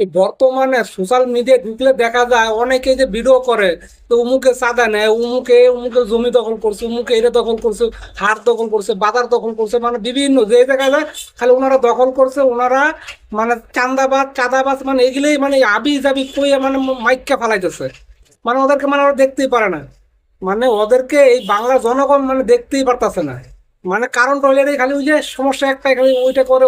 এই বর্তমানে social media ঢুকলে দেখা যায় অনেকে যে ভিডিও করে, তো উমুকে চাঁদা নেয়, উমুকে উমুকে জমি দখল করছে, উমুকে এটা দখল করছে, হাট দখল করছে, বাজার দখল করছে, মানে বিভিন্ন যে দেখা যায় খালি ওনারা দখল করছে, ওনারা মানে চাঁদাবাজ মানে এগুলোই মানে আবি যাবি কইয়া মানে মাইক্কা ফালাইতেছে। মানে ওদেরকে মানে ওরা দেখতেই পারে না, মানে ওদেরকে এই বাংলার জনগণ মানে দেখতেই পারতেছে না। মানে কারণটা হইলে এটাই, খালি ওই যে সমস্যা একটাই, খালি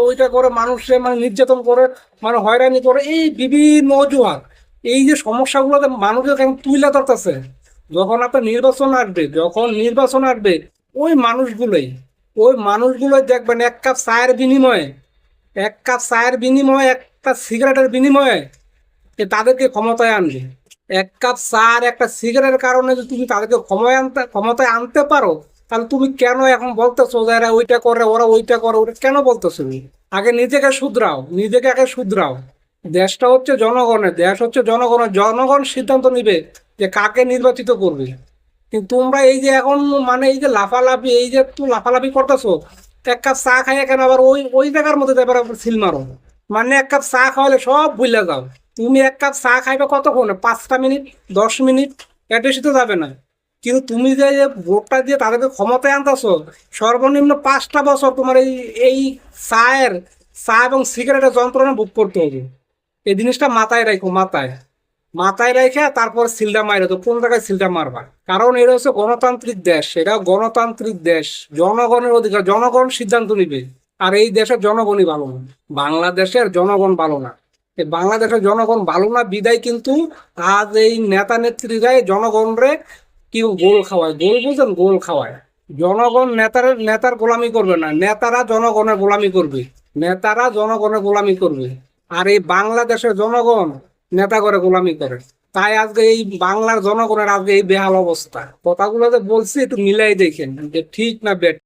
ওইটা করে মানুষে মানে নির্যাতন করে, মানে হয়রানি করে, এই বিভিন্ন অজুহাত। এই যে সমস্যাগুলোতে মানুষকে কেন তুলে ধরতেছে, যখন নির্বাচন আসবে ওই মানুষগুলোই দেখবেন এক কাপ চায়ের বিনিময়ে একটা সিগারেটের বিনিময়ে তাদেরকে ক্ষমতায় আনবে। এক কাপ চা আর একটা সিগারেটের কারণে যদি তুমি তাদেরকে ক্ষমতায় আনতে পারো, তাহলে তুমি কেন এখন বলতেছো যে এরা ওইটা করে, ওরা ওইটা করে, ওটা কেন বলতেছো তুমি? আগে নিজেকে শুধরাও, নিজেকে আগে শুধরাও। দেশ হচ্ছে জনগণের, জনগণ সিদ্ধান্ত নিবে যে কাকে নির্বাচিত করবে। কিন্তু তোমরা এই যে এখন মানে এই যে লাফালাফি, এই যে তুমি লাফালাফি করতেছো, এক কাপ চা খাইয়ে কেন আবার ওই ওই জায়গার মধ্যে এবার সিল মারো? মানে এক কাপ চা খাওয়ালে সব ভুলে যাও। তুমি এক কাপ চা খাইবে কতক্ষণে? 5টা মিনিট, 10 মিনিট, এর বেশি তো যাবে না। কিন্তু তুমি যে যে ভোটটা দিয়ে তাদেরকে ক্ষমতায় আনতেছো, সর্বনিম্ন 5টা বছর তোমার এই এই চায়ের চা এবং সিগারেটের যন্ত্রণা ভোগ করতে হবে। এই জিনিসটা মাথায় রাখো, মাথায় মাথায় রেখে তারপর সিলটা মাইরো। তো কোন জায়গায় সিলটা মারবা? কারণ এটা হচ্ছে গণতান্ত্রিক দেশ, এটা গণতান্ত্রিক দেশ, জনগণের অধিকার, জনগণ সিদ্ধান্ত নিবে। আর এই দেশের জনগণই ভালো না, বাংলাদেশের জনগণ ভালো না। এই বাংলাদেশের জনগণ ভালো না বিদায় কিন্তু আজ এই নেতা নেত্রীরাই জনগণরে কি গোল খাওয়ায়, গোল বুঝেন, গোল খাওয়ায়। জনগণ নেতার গোলামি করবে না, নেতারা জনগণের গোলামি করবে। আর এই বাংলাদেশের জনগণ নেতা করে গোলামি করে। তাই আজকে এই বাংলার জনগণের আজকে এই বেহাল অবস্থা। কথাগুলো যে বলছি একটু মিলাই দেখেন যে ঠিক না বেঠ।